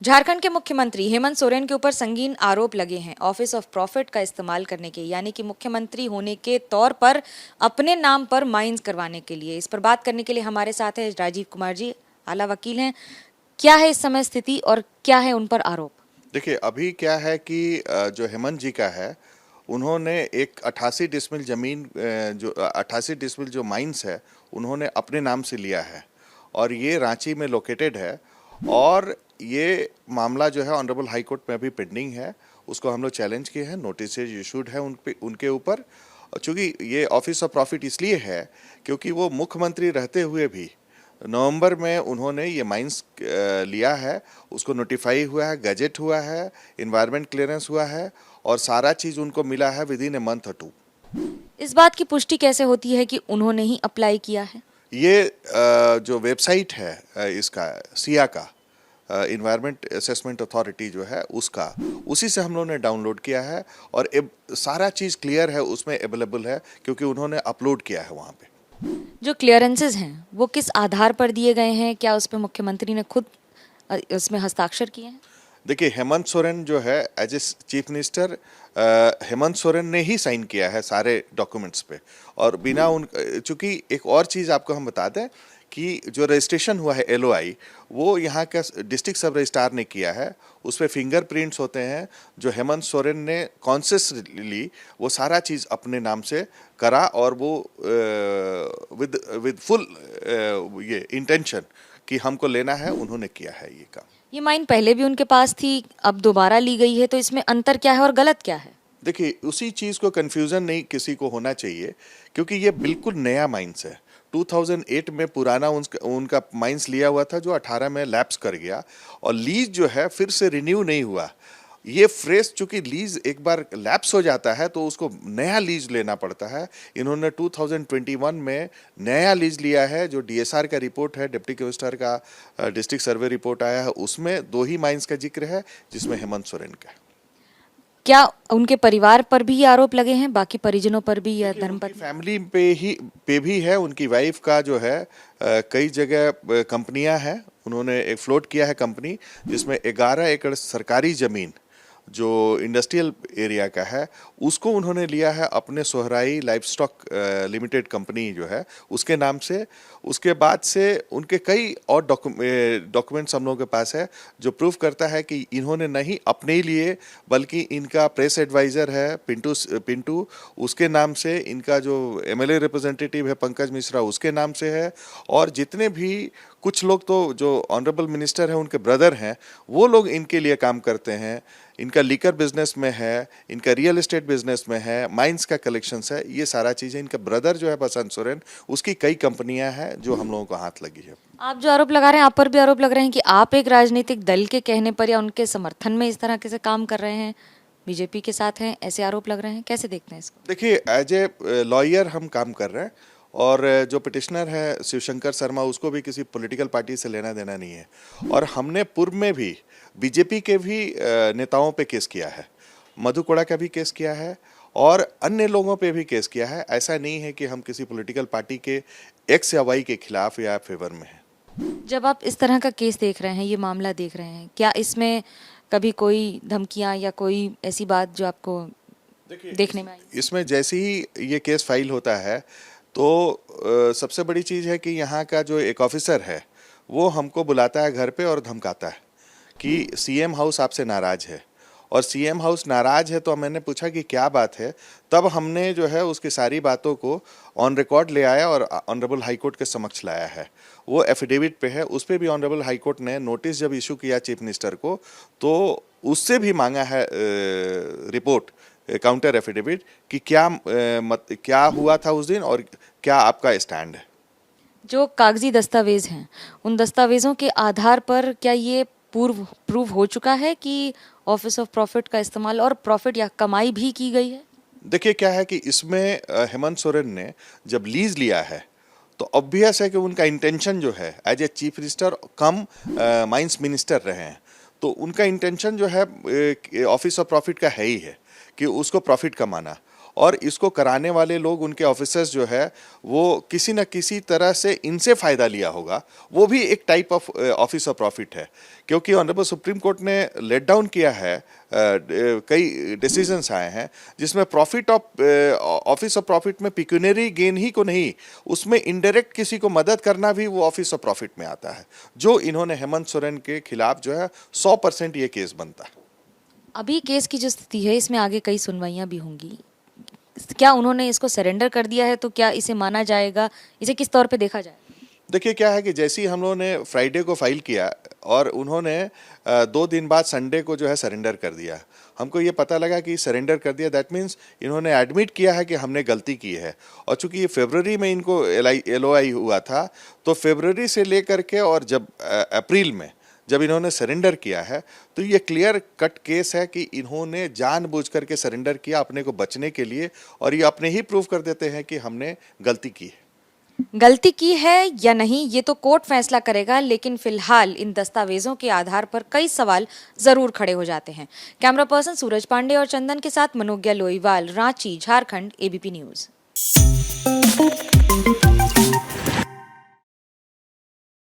झारखंड के मुख्यमंत्री हेमंत सोरेन के ऊपर संगीन आरोप लगे हैं ऑफिस ऑफ प्रॉफिट का इस्तेमाल करने के, यानी कि मुख्यमंत्री होने के तौर पर अपने नाम पर माइंस करवाने के लिए। इस पर बात करने के लिए हमारे साथ है राजीव कुमार जी, आला वकील हैं। क्या है इस समय स्थिति और क्या है उन पर आरोप? देखिए, अभी क्या है कि जो हेमंत जी का है, उन्होंने एक 88 डिसमिल ज़मीन, जो 88 डिसमिल जो माइंस है, उन्होंने अपने नाम से लिया है और ये रांची में लोकेटेड है। और ये मामला जो है ऑनरेबल हाई कोर्ट में अभी पेंडिंग है। उसको हम लोग चैलेंज किए हैं, नोटिस इशूड है उनके ऊपर। चूँकि ये ऑफिस ऑफ प्रॉफिट इसलिए है क्योंकि वो मुख्यमंत्री रहते हुए भी नवंबर में उन्होंने ये माइंस लिया है, उसको नोटिफाई हुआ है, गजेट हुआ है, इन्वायरमेंट क्लियरेंस हुआ है और सारा चीज़ उनको मिला है विद इन ए मंथ और टू। इस बात की पुष्टि कैसे होती है कि उन्होंने ही अप्लाई किया है? ये जो वेबसाइट है इसका सिया का, इन्वायरमेंट असेसमेंट अथॉरिटी जो है उसका, उसी से हम लोगों ने डाउनलोड किया है और सारा चीज़ क्लियर है, उसमें अवेलेबल है क्योंकि उन्होंने अपलोड किया है वहाँ पे। जो क्लियरेंसेज हैं वो किस आधार पर दिए गए हैं? क्या उस पर मुख्यमंत्री ने खुद उसमें हस्ताक्षर किए हैं? देखिए, हेमंत सोरेन जो है as a chief minister, Hemant Soren ने ही साइन किया है सारे डॉक्यूमेंट्स पे। और बिना उन, चूंकि एक और चीज़ आपको हम बता दें कि जो रजिस्ट्रेशन हुआ है एलओआई, वो यहाँ का डिस्ट्रिक्ट सब रजिस्ट्रार ने किया है। उस पर फिंगरप्रिंट्स होते हैं जो हेमंत सोरेन ने कॉन्शियसली वो सारा चीज़ अपने नाम से करा और वो विद विद फुल ये इंटेंशन कि हमको लेना है, उन्होंने किया है ये काम। ये माइन पहले भी उनके पास थी, अब दोबारा ली गई है, तो इसमें अंतर क्या है और गलत क्या है? देखिए, उसी चीज़ को कन्फ्यूज़न नहीं किसी को होना चाहिए क्योंकि ये बिल्कुल नया माइंस है। 2008 में पुराना उनका माइंस लिया हुआ था जो 18 में लैप्स कर गया और लीज जो है फिर से रिन्यू नहीं हुआ। ये फ्रेश, चूंकि लीज एक बार लैप्स हो जाता है तो उसको नया लीज लेना पड़ता है। इन्होंने 2021 में नया लीज लिया है। जो डीएसआर का रिपोर्ट है, डिप्टी कमिश्नर का डिस्ट्रिक्ट सर्वे रिपोर्ट आया है, उसमें दो ही माइंस का जिक्र है जिसमें हेमंत सोरेन का। क्या उनके परिवार पर भी ये आरोप लगे हैं, बाकी परिजनों पर भी या धर्मपत्नी? फैमिली पे भी है। उनकी वाइफ का जो है कई जगह कंपनियां हैं। उन्होंने एक फ्लोट किया है कंपनी जिसमें 11 एकड़ सरकारी ज़मीन जो इंडस्ट्रियल एरिया का है, उसको उन्होंने लिया है अपने सोहराई लाइवस्टॉक लिमिटेड कंपनी जो है उसके नाम से। उसके बाद से उनके कई और डॉक्यूमेंट्स हम लोगों के पास है जो प्रूफ करता है कि इन्होंने नहीं अपने ही लिए, बल्कि इनका प्रेस एडवाइज़र है पिंटू, उसके नाम से, इनका जो एमएलए रिप्रेजेंटेटिव है पंकज मिश्रा, उसके नाम से है। और जितने भी कुछ लोग तो जो ऑनरेबल मिनिस्टर हैं उनके ब्रदर हैं, वो लोग इनके लिए काम करते हैं। इनका लीकर बिजनेस में है, इनका रियल एस्टेट बिजनेस में है, माइंस का कलेक्शंस है, ये सारा चीज़ें। इनका ब्रदर जो है बसंत सोरेन, उसकी कई कंपनियां हैं जो हम लोगों को हाथ लगी है। आप जो आरोप लगा रहे हैं, आप पर भी आरोप लग रहे हैं कि आप एक राजनीतिक दल के कहने पर या उनके समर्थन में इस तरह के से काम कर रहे हैं, बीजेपी के साथ हैं, ऐसे आरोप लग रहे हैं। कैसे देखते हैं इसको? देखिए, एज ए लॉयर हम काम कर रहे हैं और जो पिटिशनर है शिवशंकर शर्मा, उसको भी किसी पॉलिटिकल पार्टी से लेना देना नहीं है। और हमने पूर्व में भी बीजेपी के भी नेताओं पे केस किया है, मधु कोड़ा का भी केस किया है और अन्य लोगों पे भी केस किया है। ऐसा नहीं है कि हम किसी पॉलिटिकल पार्टी के एक्स या वाई के खिलाफ या फेवर में हैं। जब आप इस तरह का केस देख रहे हैं, ये मामला देख रहे हैं, क्या इसमें कभी कोई धमकियां या कोई ऐसी बात जो आपको देखने में आई? इसमें जैसे ही ये केस फाइल होता है तो सबसे बड़ी चीज़ है कि यहाँ का जो एक ऑफिसर है वो हमको बुलाता है घर पे और धमकाता है कि सीएम हाउस आपसे नाराज़ है। और सीएम हाउस नाराज़ है तो मैंने पूछा कि क्या बात है। तब हमने जो है उसकी सारी बातों को ऑन रिकॉर्ड ले आया और ऑनरेबल हाई कोर्ट के समक्ष लाया है। वो एफिडेविट पे है, उस पर भी ऑनरेबल हाई कोर्ट ने नोटिस जब इशू किया चीफ मिनिस्टर को तो उससे भी मांगा है रिपोर्ट, काउंटर एफिडेविट, कि क्या हुआ था उस दिन और क्या आपका स्टैंड है। जो कागजी दस्तावेज हैं, उन दस्तावेजों के आधार पर क्या ये पूर्व प्रूव हो चुका है कि ऑफिस ऑफ प्रॉफिट का इस्तेमाल और प्रॉफिट या कमाई भी की गई है? देखिए, क्या है कि इसमें हेमंत सोरेन ने जब लीज लिया है तो ऑब्वियस है कि उनका इंटेंशन जो है as a chief minister cum mines minister रहे हैं, तो उनका इंटेंशन जो है ऑफिस ऑफ प्रॉफिट का है ही है कि उसको प्रॉफिट कमाना। और इसको कराने वाले लोग, उनके ऑफिसर्स जो है वो किसी न किसी तरह से इनसे फ़ायदा लिया होगा। वो भी एक type of office of profit है, क्योंकि ऑनरेबल सुप्रीम कोर्ट ने लेट डाउन किया है, कई डिसीजंस आए हैं जिसमें profit of office of profit में पिक्यूनरी गेन ही को नहीं, उसमें इनडायरेक्ट किसी को मदद करना भी वो ऑफिस ऑफ प्रॉफिट में आता है, जो इन्होंने हेमंत सोरेन के खिलाफ जो है 100% ये केस बनता है। अभी केस की जो स्थिति है इसमें आगे कई सुनवाइयां भी होंगी, क्या उन्होंने इसको सरेंडर कर दिया है तो क्या इसे माना जाएगा, इसे किस तौर पे देखा जाएगा? देखिए क्या है कि जैसे ही हम लोगों ने फ्राइडे को फाइल किया और उन्होंने 2 दिन बाद संडे को जो है सरेंडर कर दिया, हमको ये पता लगा कि सरेंडर कर दिया, दैट मीन्स इन्होंने एडमिट किया है कि हमने गलती की है। और चूंकि ये फरवरी में इनको LOI हुआ था, तो फरवरी से लेकर के और जब अप्रैल में जब इन्होंने सरेंडर किया है, तो ये क्लियर कट केस है कि इन्होंने जानबूझ करके सरेंडर किया अपने को बचने के लिए, और ये अपने ही प्रूव कर देते हैं कि हमने गलती की है। गलती की है या नहीं ये तो कोर्ट फैसला करेगा, लेकिन फिलहाल इन दस्तावेजों के आधार पर कई सवाल जरूर खड़े हो जाते हैं। कैमरा पर्सन सूरज पांडे और चंदन के साथ मनोज्ञा लोईवाल, रांची, झारखंड, ABP न्यूज।